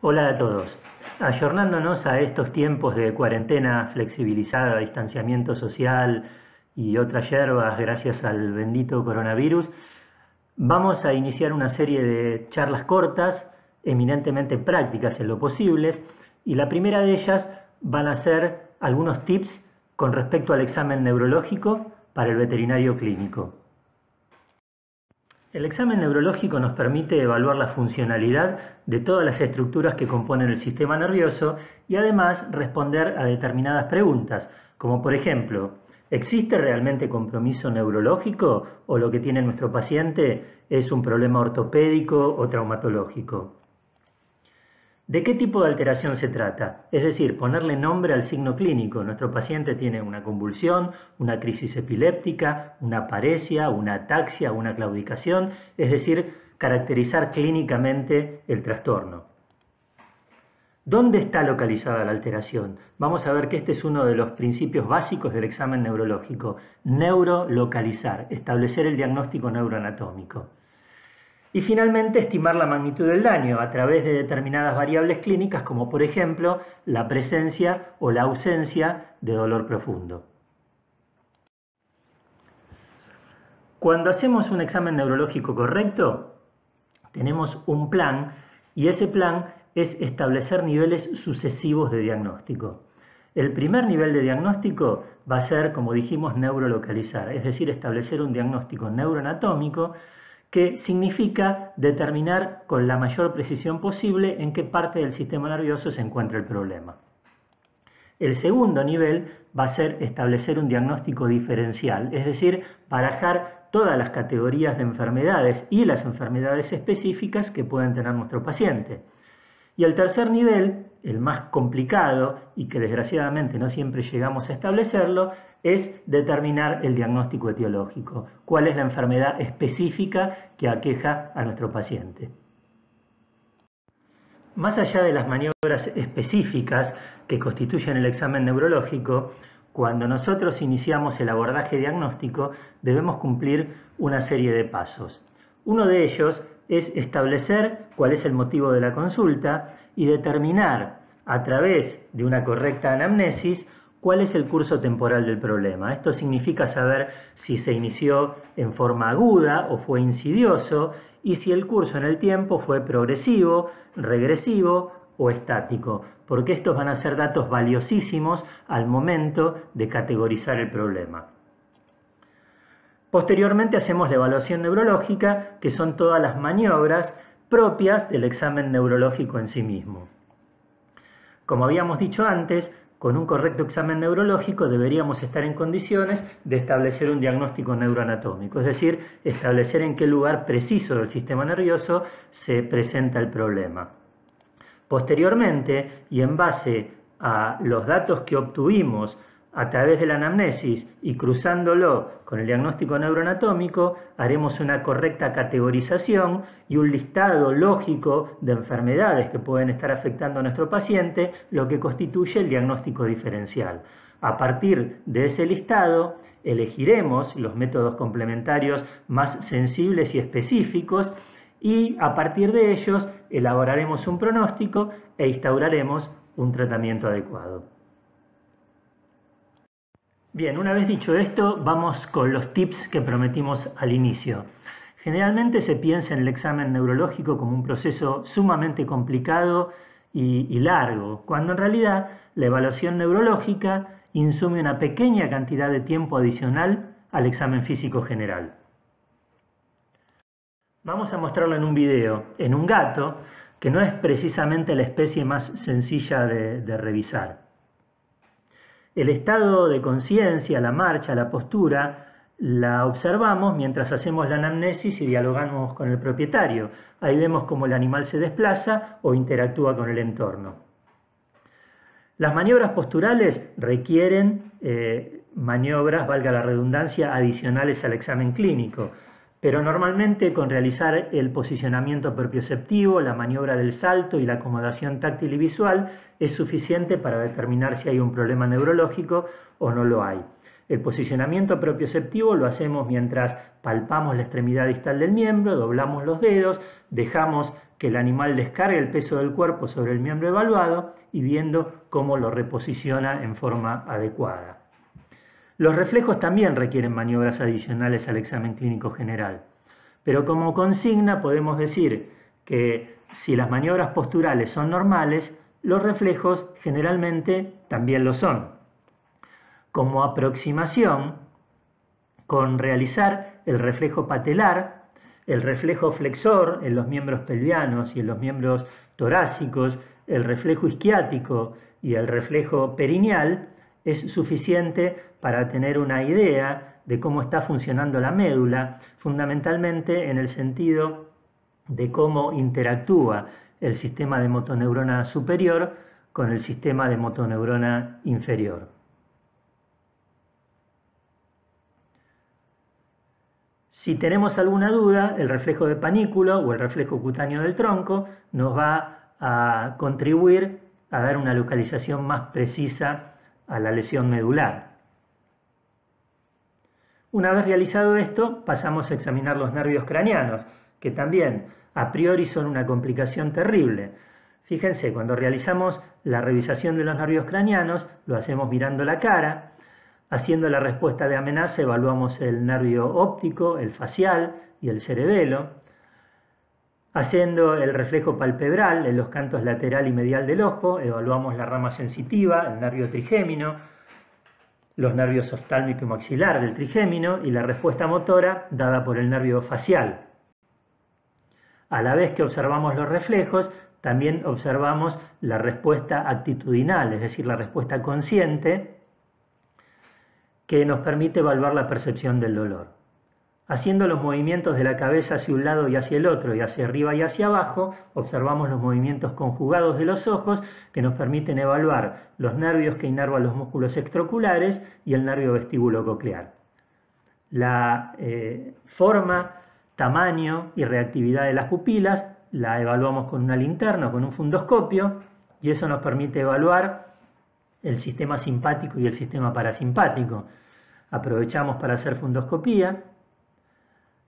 Hola a todos. Ayornándonos a estos tiempos de cuarentena flexibilizada, distanciamiento social y otras hierbas gracias al bendito coronavirus, vamos a iniciar una serie de charlas cortas, eminentemente prácticas en lo posible, y la primera de ellas van a ser algunos tips con respecto al examen neurológico para el veterinario clínico. El examen neurológico nos permite evaluar la funcionalidad de todas las estructuras que componen el sistema nervioso y además responder a determinadas preguntas, como por ejemplo, ¿existe realmente compromiso neurológico o lo que tiene nuestro paciente es un problema ortopédico o traumatológico? ¿De qué tipo de alteración se trata? Es decir, ponerle nombre al signo clínico. Nuestro paciente tiene una convulsión, una crisis epiléptica, una paresia, una ataxia, una claudicación, es decir, caracterizar clínicamente el trastorno. ¿Dónde está localizada la alteración? Vamos a ver que este es uno de los principios básicos del examen neurológico. Neurolocalizar, establecer el diagnóstico neuroanatómico. Y finalmente, estimar la magnitud del daño a través de determinadas variables clínicas, como por ejemplo la presencia o la ausencia de dolor profundo. Cuando hacemos un examen neurológico correcto, tenemos un plan y ese plan es establecer niveles sucesivos de diagnóstico. El primer nivel de diagnóstico va a ser, como dijimos, neurolocalizar, es decir, establecer un diagnóstico neuroanatómico que significa determinar con la mayor precisión posible en qué parte del sistema nervioso se encuentra el problema. El segundo nivel va a ser establecer un diagnóstico diferencial, es decir, barajar todas las categorías de enfermedades y las enfermedades específicas que pueden tener nuestro paciente. Y el tercer nivel, el más complicado y que desgraciadamente no siempre llegamos a establecerlo, es determinar el diagnóstico etiológico. ¿Cuál es la enfermedad específica que aqueja a nuestro paciente? Más allá de las maniobras específicas que constituyen el examen neurológico, cuando nosotros iniciamos el abordaje diagnóstico debemos cumplir una serie de pasos. Uno de ellos es establecer cuál es el motivo de la consulta y determinar a través de una correcta anamnesis cuál es el curso temporal del problema. Esto significa saber si se inició en forma aguda o fue insidioso y si el curso en el tiempo fue progresivo, regresivo o estático, porque estos van a ser datos valiosísimos al momento de categorizar el problema. Posteriormente hacemos la evaluación neurológica, que son todas las maniobras propias del examen neurológico en sí mismo. Como habíamos dicho antes, con un correcto examen neurológico deberíamos estar en condiciones de establecer un diagnóstico neuroanatómico, es decir, establecer en qué lugar preciso del sistema nervioso se presenta el problema. Posteriormente, y en base a los datos que obtuvimos a través de la anamnesis y cruzándolo con el diagnóstico neuroanatómico, haremos una correcta categorización y un listado lógico de enfermedades que pueden estar afectando a nuestro paciente, lo que constituye el diagnóstico diferencial. A partir de ese listado, elegiremos los métodos complementarios más sensibles y específicos y a partir de ellos elaboraremos un pronóstico e instauraremos un tratamiento adecuado. Bien, una vez dicho esto, vamos con los tips que prometimos al inicio. Generalmente se piensa en el examen neurológico como un proceso sumamente complicado y largo, cuando en realidad la evaluación neurológica insume una pequeña cantidad de tiempo adicional al examen físico general. Vamos a mostrarlo en un video, en un gato, que no es precisamente la especie más sencilla de revisar. El estado de conciencia, la marcha, la postura, la observamos mientras hacemos la anamnesis y dialogamos con el propietario. Ahí vemos cómo el animal se desplaza o interactúa con el entorno. Las maniobras posturales requieren maniobras, valga la redundancia, adicionales al examen clínico, pero normalmente con realizar el posicionamiento propioceptivo, la maniobra del salto y la acomodación táctil y visual es suficiente para determinar si hay un problema neurológico o no lo hay. El posicionamiento propioceptivo lo hacemos mientras palpamos la extremidad distal del miembro, doblamos los dedos, dejamos que el animal descargue el peso del cuerpo sobre el miembro evaluado y viendo cómo lo reposiciona en forma adecuada. Los reflejos también requieren maniobras adicionales al examen clínico general, pero como consigna podemos decir que si las maniobras posturales son normales, los reflejos generalmente también lo son. Como aproximación, con realizar el reflejo patelar, el reflejo flexor en los miembros pelvianos y en los miembros torácicos, el reflejo isquiático y el reflejo perineal, es suficiente para tener una idea de cómo está funcionando la médula, fundamentalmente en el sentido de cómo interactúa el sistema de motoneurona superior con el sistema de motoneurona inferior. Si tenemos alguna duda, el reflejo de panículo o el reflejo cutáneo del tronco nos va a contribuir a dar una localización más precisa a la lesión medular. Una vez realizado esto, pasamos a examinar los nervios craneanos, que también a priori son una complicación terrible. Fíjense, cuando realizamos la revisación de los nervios craneanos, lo hacemos mirando la cara. Haciendo la respuesta de amenaza, evaluamos el nervio óptico, el facial y el cerebelo. Haciendo el reflejo palpebral en los cantos lateral y medial del ojo, evaluamos la rama sensitiva, el nervio trigémino, los nervios oftálmico y maxilar del trigémino y la respuesta motora dada por el nervio facial. A la vez que observamos los reflejos, también observamos la respuesta actitudinal, es decir, la respuesta consciente, que nos permite evaluar la percepción del dolor. Haciendo los movimientos de la cabeza hacia un lado y hacia el otro, y hacia arriba y hacia abajo, observamos los movimientos conjugados de los ojos que nos permiten evaluar los nervios que inervan los músculos extraoculares y el nervio vestíbulo coclear. La forma, tamaño y reactividad de las pupilas la evaluamos con una linterna o con un fundoscopio, y eso nos permite evaluar el sistema simpático y el sistema parasimpático. Aprovechamos para hacer fundoscopía,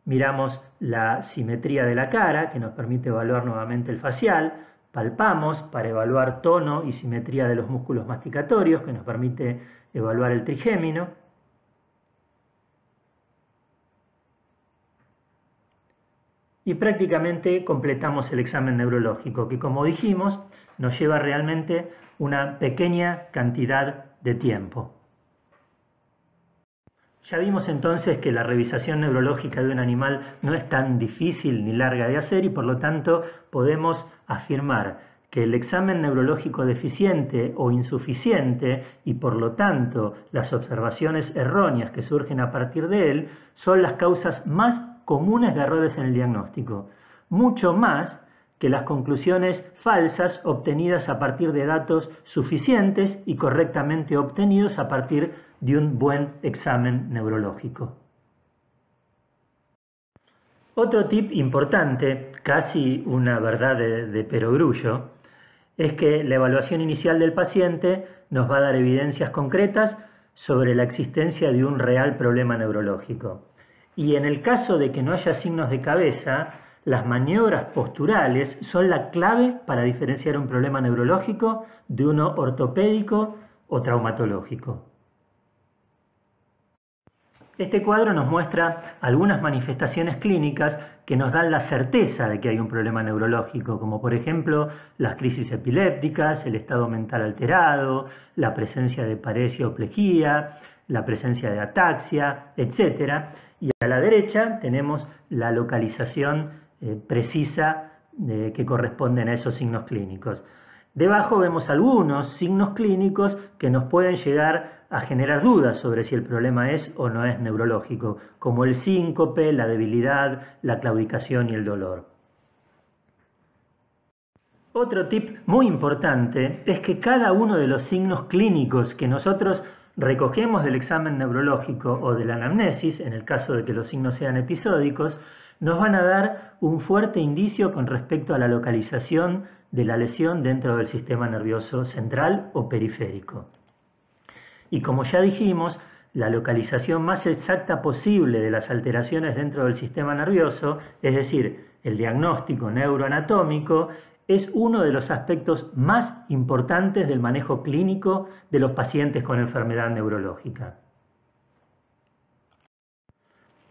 miramos la simetría de la cara, que nos permite evaluar nuevamente el facial, palpamos para evaluar tono y simetría de los músculos masticatorios, que nos permite evaluar el trigémino. Y prácticamente completamos el examen neurológico, que como dijimos, nos lleva realmente una pequeña cantidad de tiempo. Ya vimos entonces que la revisación neurológica de un animal no es tan difícil ni larga de hacer y por lo tanto podemos afirmar que el examen neurológico deficiente o insuficiente y por lo tanto las observaciones erróneas que surgen a partir de él son las causas más comunes de errores en el diagnóstico, mucho más que las conclusiones falsas obtenidas a partir de datos suficientes y correctamente obtenidos a partir de un buen examen neurológico. Otro tip importante, casi una verdad de perogrullo, es que la evaluación inicial del paciente nos va a dar evidencias concretas sobre la existencia de un real problema neurológico. Y en el caso de que no haya signos de cabeza, las maniobras posturales son la clave para diferenciar un problema neurológico de uno ortopédico o traumatológico. Este cuadro nos muestra algunas manifestaciones clínicas que nos dan la certeza de que hay un problema neurológico, como por ejemplo las crisis epilépticas, el estado mental alterado, la presencia de paresia o plejía, la presencia de ataxia, etc. Y a la derecha tenemos la localización precisa que corresponden a esos signos clínicos. Debajo vemos algunos signos clínicos que nos pueden llegar a generar dudas sobre si el problema es o no es neurológico, como el síncope, la debilidad, la claudicación y el dolor. Otro tip muy importante es que cada uno de los signos clínicos que nosotros recogemos del examen neurológico o de la anamnesis, en el caso de que los signos sean episódicos, nos van a dar un fuerte indicio con respecto a la localización de la lesión dentro del sistema nervioso central o periférico. Y como ya dijimos, la localización más exacta posible de las alteraciones dentro del sistema nervioso, es decir, el diagnóstico neuroanatómico, es uno de los aspectos más importantes del manejo clínico de los pacientes con enfermedad neurológica.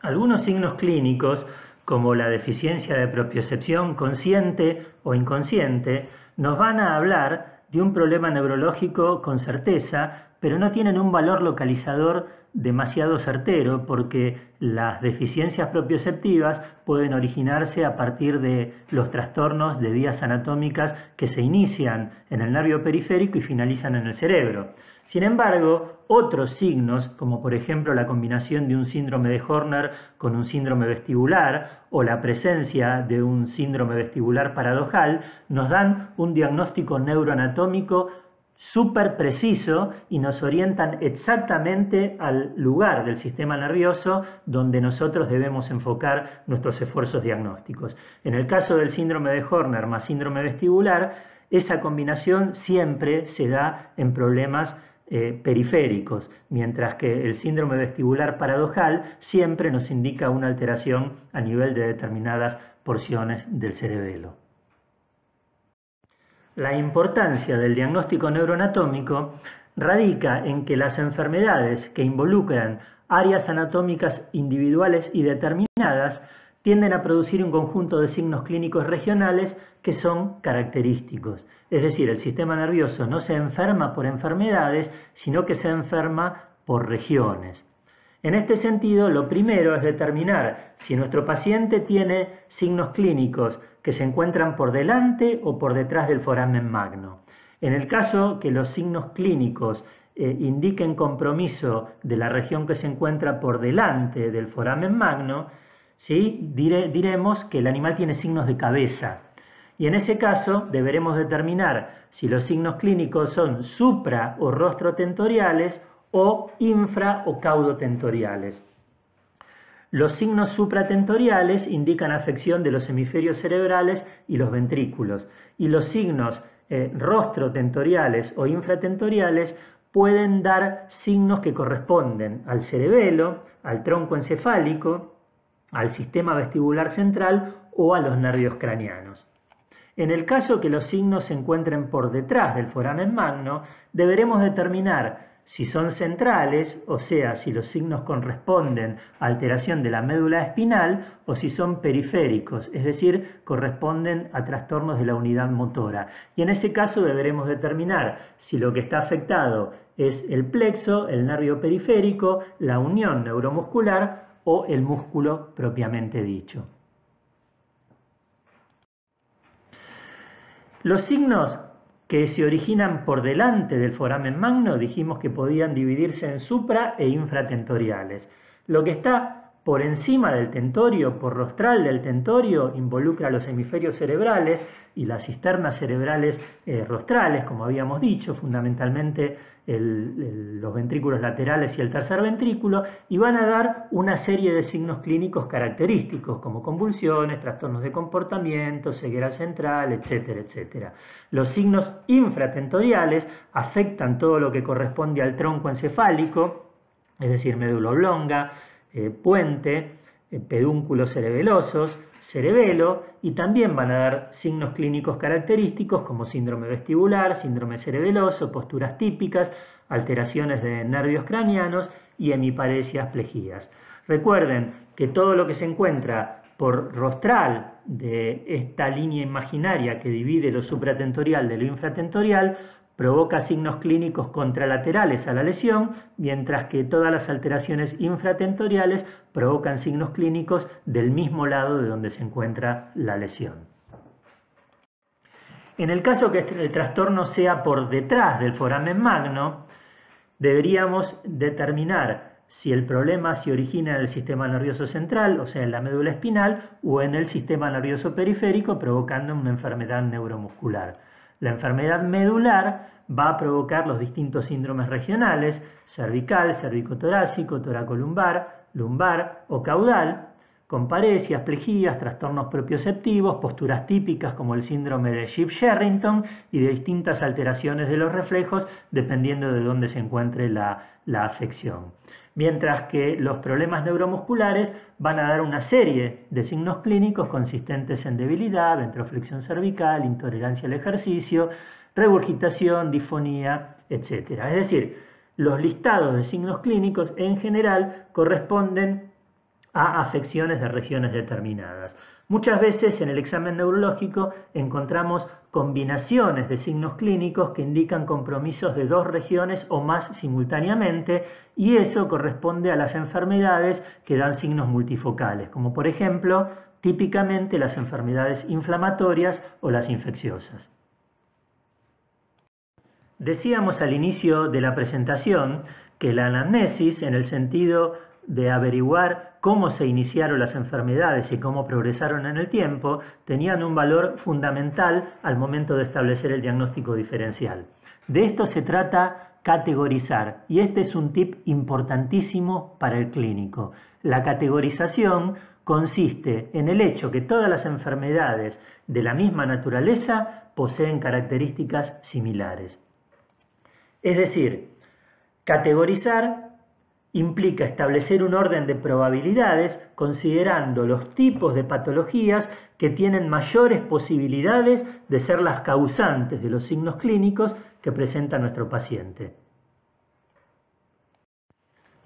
Algunos signos clínicos, como la deficiencia de propiocepción consciente o inconsciente, nos van a hablar de un problema neurológico con certeza, pero no tienen un valor localizador demasiado certero porque las deficiencias propioceptivas pueden originarse a partir de los trastornos de vías anatómicas que se inician en el nervio periférico y finalizan en el cerebro. Sin embargo, otros signos, como por ejemplo la combinación de un síndrome de Horner con un síndrome vestibular o la presencia de un síndrome vestibular paradojal, nos dan un diagnóstico neuroanatómico súper preciso y nos orientan exactamente al lugar del sistema nervioso donde nosotros debemos enfocar nuestros esfuerzos diagnósticos. En el caso del síndrome de Horner más síndrome vestibular, esa combinación siempre se da en problemas periféricos, mientras que el síndrome vestibular paradojal siempre nos indica una alteración a nivel de determinadas porciones del cerebelo. La importancia del diagnóstico neuroanatómico radica en que las enfermedades que involucran áreas anatómicas individuales y determinadas tienden a producir un conjunto de signos clínicos regionales que son característicos. Es decir, el sistema nervioso no se enferma por enfermedades, sino que se enferma por regiones. En este sentido, lo primero es determinar si nuestro paciente tiene signos clínicos que se encuentran por delante o por detrás del foramen magno. En el caso que los signos clínicos indiquen compromiso de la región que se encuentra por delante del foramen magno, ¿sí? Diremos que el animal tiene signos de cabeza. Y en ese caso deberemos determinar si los signos clínicos son supra o rostrotentoriales o infra o caudotentoriales. Los signos supratentoriales indican afección de los hemisferios cerebrales y los ventrículos, y los signos rostrotentoriales o infratentoriales pueden dar signos que corresponden al cerebelo, al tronco encefálico, al sistema vestibular central o a los nervios craneanos. En el caso que los signos se encuentren por detrás del foramen magno, deberemos determinar si son centrales, o sea, si los signos corresponden a alteración de la médula espinal, o si son periféricos, es decir, corresponden a trastornos de la unidad motora. Y en ese caso deberemos determinar si lo que está afectado es el plexo, el nervio periférico, la unión neuromuscular o el músculo propiamente dicho. Los signos que se originan por delante del foramen magno dijimos que podían dividirse en supra e infratentoriales. Lo que está por encima del tentorio, por rostral del tentorio, involucra los hemisferios cerebrales y las cisternas cerebrales rostrales, como habíamos dicho, fundamentalmente los ventrículos laterales y el tercer ventrículo, y van a dar una serie de signos clínicos característicos, como convulsiones, trastornos de comportamiento, ceguera central, etcétera, etcétera. Los signos infratentoriales afectan todo lo que corresponde al tronco encefálico, es decir, médula oblonga, puente, pedúnculos cerebelosos, cerebelo, y también van a dar signos clínicos característicos como síndrome vestibular, síndrome cerebeloso, posturas típicas, alteraciones de nervios craneanos y hemiparesias, plejías. Recuerden que todo lo que se encuentra por rostral de esta línea imaginaria que divide lo supratentorial de lo infratentorial provoca signos clínicos contralaterales a la lesión, mientras que todas las alteraciones infratentoriales provocan signos clínicos del mismo lado de donde se encuentra la lesión. En el caso que el trastorno sea por detrás del foramen magno, deberíamos determinar si el problema se origina en el sistema nervioso central, o sea, en la médula espinal, o en el sistema nervioso periférico, provocando una enfermedad neuromuscular. La enfermedad medular va a provocar los distintos síndromes regionales, cervical, cervicotorácico, toracolumbar, lumbar o caudal, con paresias, plejías, trastornos propioceptivos, posturas típicas como el síndrome de Schiff-Sherrington y de distintas alteraciones de los reflejos dependiendo de dónde se encuentre la afección. Mientras que los problemas neuromusculares van a dar una serie de signos clínicos consistentes en debilidad, ventroflexión cervical, intolerancia al ejercicio, regurgitación, disfonía, etc. Es decir, los listados de signos clínicos en general corresponden a afecciones de regiones determinadas. Muchas veces en el examen neurológico encontramos combinaciones de signos clínicos que indican compromisos de dos regiones o más simultáneamente, y eso corresponde a las enfermedades que dan signos multifocales, como por ejemplo, típicamente las enfermedades inflamatorias o las infecciosas. Decíamos al inicio de la presentación que la anamnesis, en el sentido de averiguar cómo se iniciaron las enfermedades y cómo progresaron en el tiempo, tenían un valor fundamental al momento de establecer el diagnóstico diferencial. De esto se trata categorizar, y este es un tip importantísimo para el clínico. La categorización consiste en el hecho que todas las enfermedades de la misma naturaleza poseen características similares. Es decir, categorizar implica establecer un orden de probabilidades considerando los tipos de patologías que tienen mayores posibilidades de ser las causantes de los signos clínicos que presenta nuestro paciente.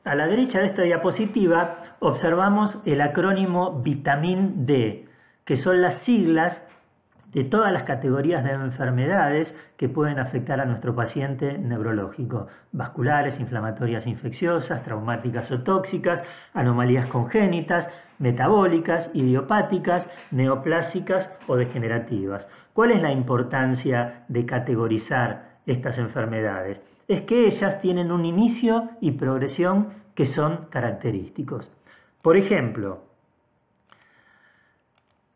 A la derecha de esta diapositiva observamos el acrónimo Vitamin D, que son las siglas de todas las categorías de enfermedades que pueden afectar a nuestro paciente neurológico: vasculares, inflamatorias, infecciosas, traumáticas o tóxicas, anomalías congénitas, metabólicas, idiopáticas, neoplásicas o degenerativas. ¿Cuál es la importancia de categorizar estas enfermedades? Es que ellas tienen un inicio y progresión que son característicos. Por ejemplo,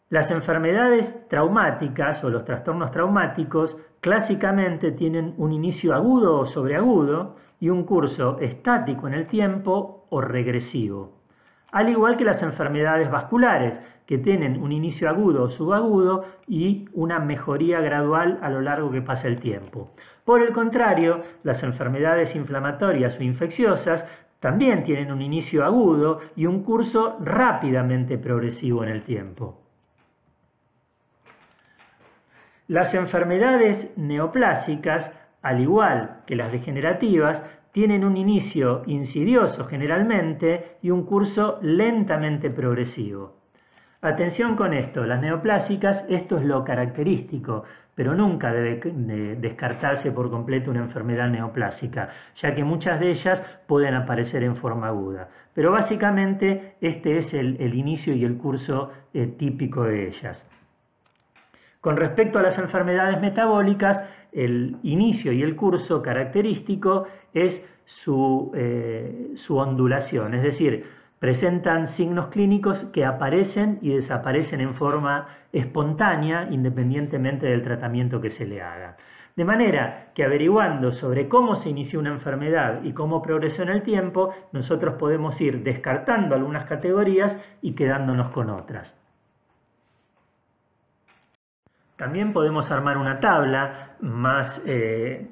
las enfermedades traumáticas o los trastornos traumáticos clásicamente tienen un inicio agudo o sobreagudo y un curso estático en el tiempo o regresivo. Al igual que las enfermedades vasculares, que tienen un inicio agudo o subagudo y una mejoría gradual a lo largo que pasa el tiempo. Por el contrario, las enfermedades inflamatorias o infecciosas también tienen un inicio agudo y un curso rápidamente progresivo en el tiempo. Las enfermedades neoplásicas, al igual que las degenerativas, tienen un inicio insidioso generalmente y un curso lentamente progresivo. Atención con esto, las neoplásicas, esto es lo característico, pero nunca debe descartarse por completo una enfermedad neoplásica, ya que muchas de ellas pueden aparecer en forma aguda. Pero básicamente este es el inicio y el curso típico de ellas. Con respecto a las enfermedades metabólicas, el inicio y el curso característico es su ondulación, es decir, presentan signos clínicos que aparecen y desaparecen en forma espontánea independientemente del tratamiento que se le haga. De manera que averiguando sobre cómo se inició una enfermedad y cómo progresó en el tiempo, nosotros podemos ir descartando algunas categorías y quedándonos con otras. También podemos armar una tabla más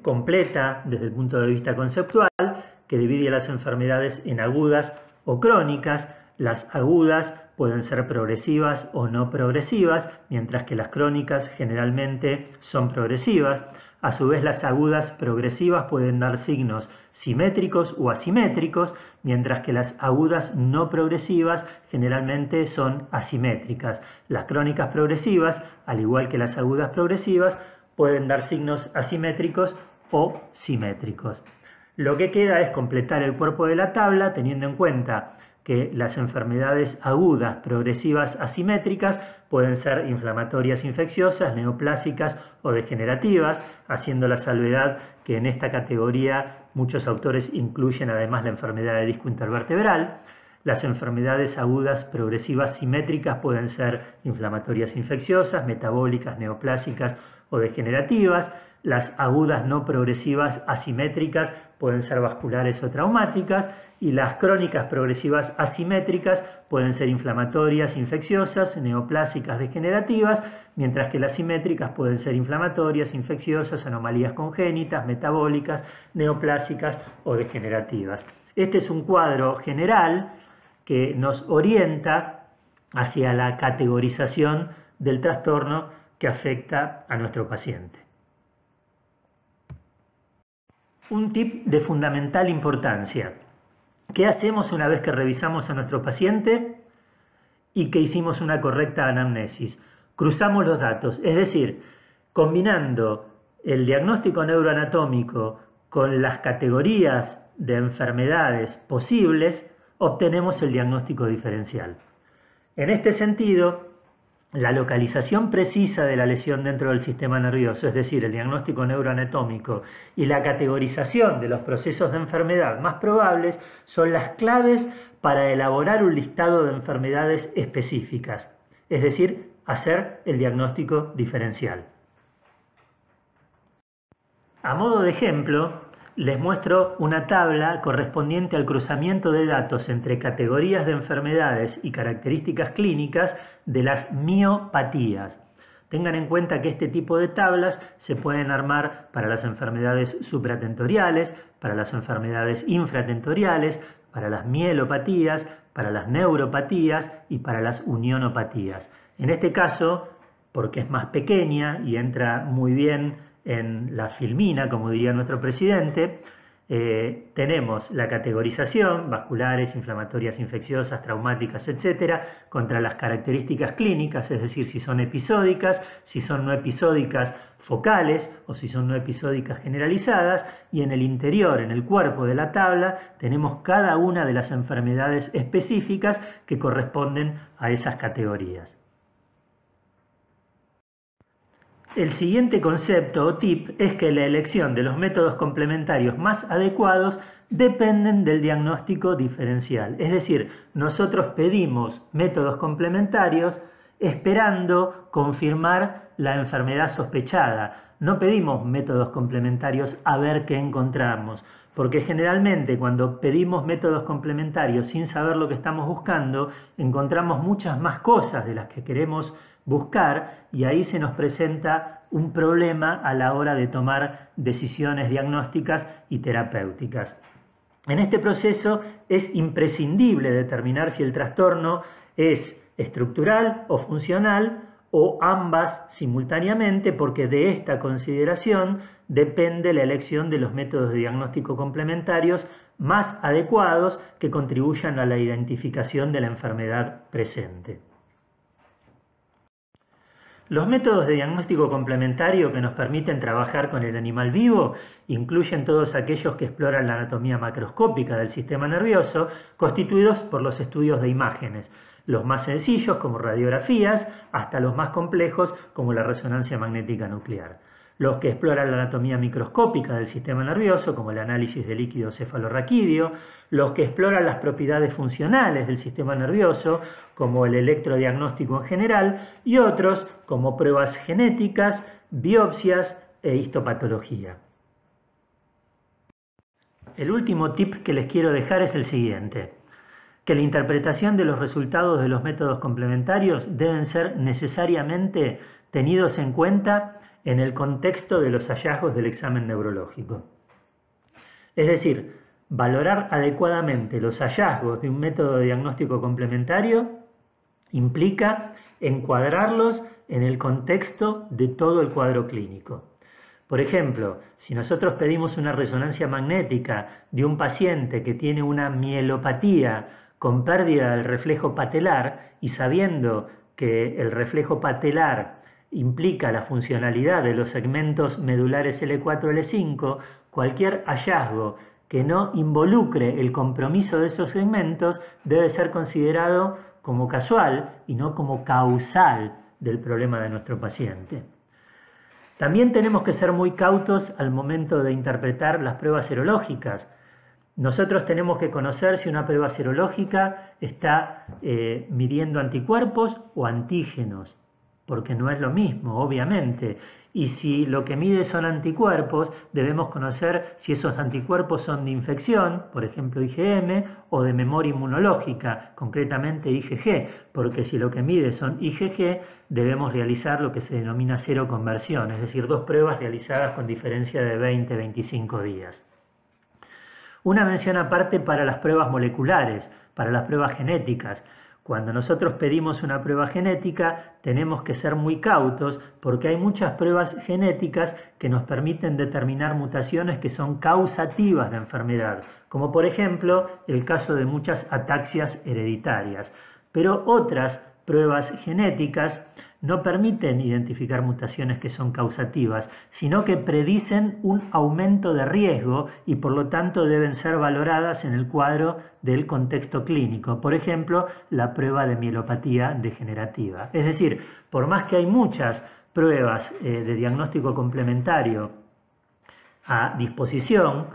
completa desde el punto de vista conceptual que divide las enfermedades en agudas o crónicas. Las agudas pueden ser progresivas o no progresivas, mientras que las crónicas generalmente son progresivas. A su vez, las agudas progresivas pueden dar signos simétricos o asimétricos, mientras que las agudas no progresivas generalmente son asimétricas. Las crónicas progresivas, al igual que las agudas progresivas, pueden dar signos asimétricos o simétricos. Lo que queda es completar el cuerpo de la tabla teniendo en cuenta que las enfermedades agudas progresivas asimétricas pueden ser inflamatorias infecciosas, neoplásicas o degenerativas, haciendo la salvedad que en esta categoría muchos autores incluyen además la enfermedad de disco intervertebral. Las enfermedades agudas progresivas simétricas pueden ser inflamatorias infecciosas, metabólicas, neoplásicas o degenerativas. Las agudas no progresivas asimétricas pueden ser vasculares o traumáticas, y las crónicas progresivas asimétricas pueden ser inflamatorias, infecciosas, neoplásicas, degenerativas, mientras que las simétricas pueden ser inflamatorias, infecciosas, anomalías congénitas, metabólicas, neoplásicas o degenerativas. Este es un cuadro general que nos orienta hacia la categorización del trastorno que afecta a nuestro paciente. Un tip de fundamental importancia. ¿Qué hacemos una vez que revisamos a nuestro paciente y que hicimos una correcta anamnesis? Cruzamos los datos, es decir, combinando el diagnóstico neuroanatómico con las categorías de enfermedades posibles, obtenemos el diagnóstico diferencial. En este sentido, la localización precisa de la lesión dentro del sistema nervioso, es decir, el diagnóstico neuroanatómico, y la categorización de los procesos de enfermedad más probables son las claves para elaborar un listado de enfermedades específicas, es decir, hacer el diagnóstico diferencial. A modo de ejemplo, les muestro una tabla correspondiente al cruzamiento de datos entre categorías de enfermedades y características clínicas de las miopatías. Tengan en cuenta que este tipo de tablas se pueden armar para las enfermedades supratentoriales, para las enfermedades infratentoriales, para las mielopatías, para las neuropatías y para las unionopatías. En este caso, porque es más pequeña y entra muy bien en la filmina, como diría nuestro presidente, tenemos la categorización, vasculares, inflamatorias, infecciosas, traumáticas, etc., contra las características clínicas, es decir, si son episódicas, si son no episódicas focales o si son no episódicas generalizadas, y en el interior, en el cuerpo de la tabla, tenemos cada una de las enfermedades específicas que corresponden a esas categorías. El siguiente concepto o tip es que la elección de los métodos complementarios más adecuados dependen del diagnóstico diferencial. Es decir, nosotros pedimos métodos complementarios esperando confirmar la enfermedad sospechada. No pedimos métodos complementarios a ver qué encontramos, porque generalmente cuando pedimos métodos complementarios sin saber lo que estamos buscando, encontramos muchas más cosas de las que queremos buscar, y ahí se nos presenta un problema a la hora de tomar decisiones diagnósticas y terapéuticas. En este proceso es imprescindible determinar si el trastorno es estructural o funcional o ambas simultáneamente, porque de esta consideración depende la elección de los métodos de diagnóstico complementarios más adecuados que contribuyan a la identificación de la enfermedad presente. Los métodos de diagnóstico complementario que nos permiten trabajar con el animal vivo incluyen todos aquellos que exploran la anatomía macroscópica del sistema nervioso, constituidos por los estudios de imágenes, los más sencillos como radiografías hasta los más complejos como la resonancia magnética nuclear. Los que exploran la anatomía microscópica del sistema nervioso, como el análisis de líquido cefalorraquídeo, los que exploran las propiedades funcionales del sistema nervioso, como el electrodiagnóstico en general, y otros como pruebas genéticas, biopsias e histopatología. El último tip que les quiero dejar es el siguiente: que la interpretación de los resultados de los métodos complementarios deben ser necesariamente tenidos en cuenta en el contexto de los hallazgos del examen neurológico. Es decir, valorar adecuadamente los hallazgos de un método de diagnóstico complementario implica encuadrarlos en el contexto de todo el cuadro clínico. Por ejemplo, si nosotros pedimos una resonancia magnética de un paciente que tiene una mielopatía con pérdida del reflejo patelar, y sabiendo que el reflejo patelar implica la funcionalidad de los segmentos medulares L4, L5, cualquier hallazgo que no involucre el compromiso de esos segmentos debe ser considerado como casual y no como causal del problema de nuestro paciente. También tenemos que ser muy cautos al momento de interpretar las pruebas serológicas. Nosotros tenemos que conocer si una prueba serológica está midiendo anticuerpos o antígenos. porque no es lo mismo, obviamente. Y si lo que mide son anticuerpos, debemos conocer si esos anticuerpos son de infección, por ejemplo IgM, o de memoria inmunológica, concretamente IgG, porque si lo que mide son IgG, debemos realizar lo que se denomina seroconversión, es decir, 2 pruebas realizadas con diferencia de 20-25 días. Una mención aparte para las pruebas moleculares, para las pruebas genéticas. Cuando nosotros pedimos una prueba genética, tenemos que ser muy cautos porque hay muchas pruebas genéticas que nos permiten determinar mutaciones que son causativas de enfermedad, como por ejemplo el caso de muchas ataxias hereditarias. Pero otras pruebas genéticas no permiten identificar mutaciones que son causativas, sino que predicen un aumento de riesgo y por lo tanto deben ser valoradas en el cuadro del contexto clínico. Por ejemplo, la prueba de mielopatía degenerativa. Es decir, por más que hay muchas pruebas de diagnóstico complementario a disposición,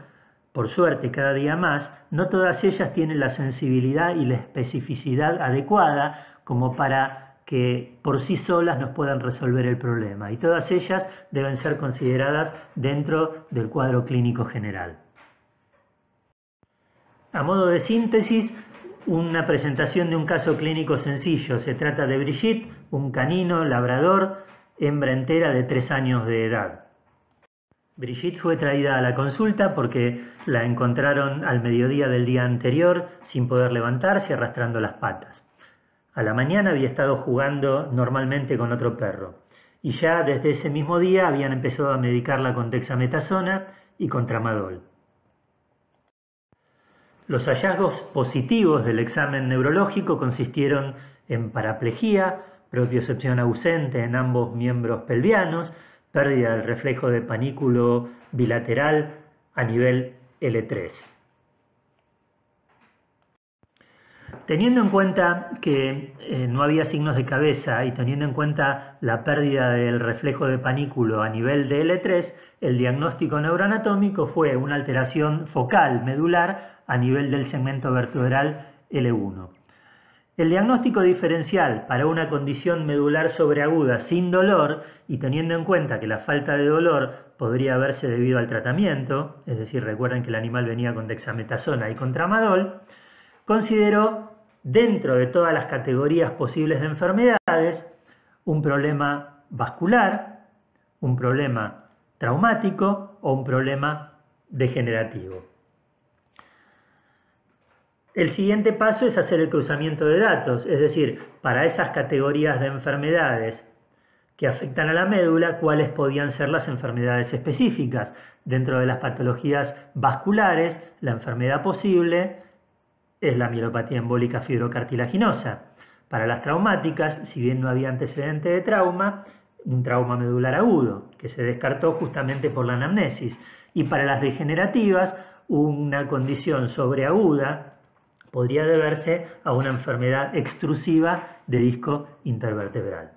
por suerte cada día más, no todas ellas tienen la sensibilidad y la especificidad adecuada como para que por sí solas nos puedan resolver el problema, y todas ellas deben ser consideradas dentro del cuadro clínico general. A modo de síntesis, una presentación de un caso clínico sencillo. Se trata de Brigitte, un canino labrador, hembra entera de 3 años de edad. Brigitte fue traída a la consulta porque la encontraron al mediodía del día anterior sin poder levantarse, arrastrando las patas. A la mañana había estado jugando normalmente con otro perro y ya desde ese mismo día habían empezado a medicarla con dexametasona y con tramadol. Los hallazgos positivos del examen neurológico consistieron en paraplegia, propiocepción ausente en ambos miembros pelvianos, pérdida del reflejo de panículo bilateral a nivel L3. Teniendo en cuenta que no había signos de cabeza y teniendo en cuenta la pérdida del reflejo de panículo a nivel de L3, el diagnóstico neuroanatómico fue una alteración focal medular a nivel del segmento vertebral L1. El diagnóstico diferencial para una condición medular sobreaguda sin dolor y teniendo en cuenta que la falta de dolor podría haberse debido al tratamiento, es decir, recuerden que el animal venía con dexametasona y con tramadol, consideró, dentro de todas las categorías posibles de enfermedades, un problema vascular, un problema traumático o un problema degenerativo. El siguiente paso es hacer el cruzamiento de datos, es decir, para esas categorías de enfermedades que afectan a la médula, cuáles podían ser las enfermedades específicas. Dentro de las patologías vasculares, la enfermedad posible es la mielopatía embólica fibrocartilaginosa. Para las traumáticas, si bien no había antecedente de trauma, un trauma medular agudo, que se descartó justamente por la anamnesis. Y para las degenerativas, una condición sobreaguda podría deberse a una enfermedad extrusiva de disco intervertebral.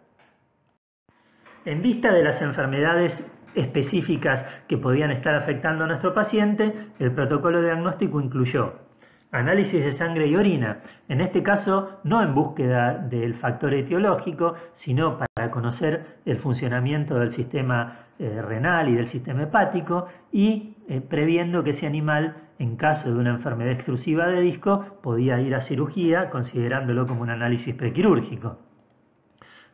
En vista de las enfermedades específicas que podían estar afectando a nuestro paciente, el protocolo diagnóstico incluyó análisis de sangre y orina, en este caso no en búsqueda del factor etiológico, sino para conocer el funcionamiento del sistema renal y del sistema hepático y previendo que ese animal, en caso de una enfermedad extrusiva de disco, podía ir a cirugía considerándolo como un análisis prequirúrgico.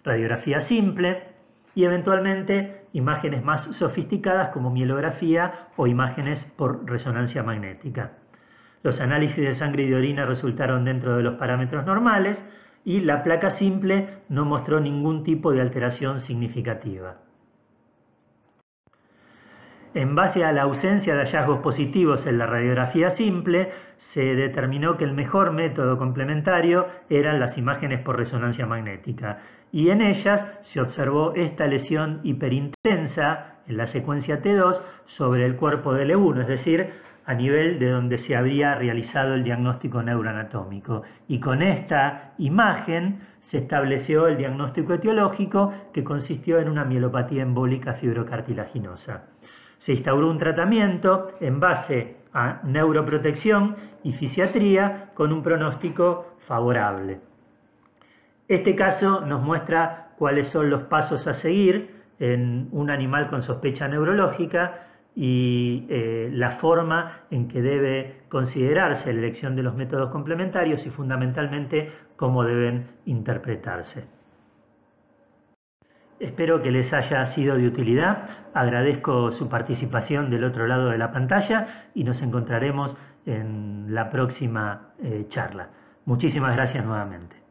Radiografía simple y eventualmente imágenes más sofisticadas como mielografía o imágenes por resonancia magnética. Los análisis de sangre y de orina resultaron dentro de los parámetros normales y la placa simple no mostró ningún tipo de alteración significativa. En base a la ausencia de hallazgos positivos en la radiografía simple, se determinó que el mejor método complementario eran las imágenes por resonancia magnética, y en ellas se observó esta lesión hiperintensa en la secuencia T2 sobre el cuerpo de L1, es decir, a nivel de donde se habría realizado el diagnóstico neuroanatómico. Y con esta imagen se estableció el diagnóstico etiológico, que consistió en una mielopatía embólica fibrocartilaginosa. Se instauró un tratamiento en base a neuroprotección y fisiatría con un pronóstico favorable. Este caso nos muestra cuáles son los pasos a seguir en un animal con sospecha neurológica y la forma en que debe considerarse la elección de los métodos complementarios y fundamentalmente cómo deben interpretarse. Espero que les haya sido de utilidad, agradezco su participación del otro lado de la pantalla y nos encontraremos en la próxima charla. Muchísimas gracias nuevamente.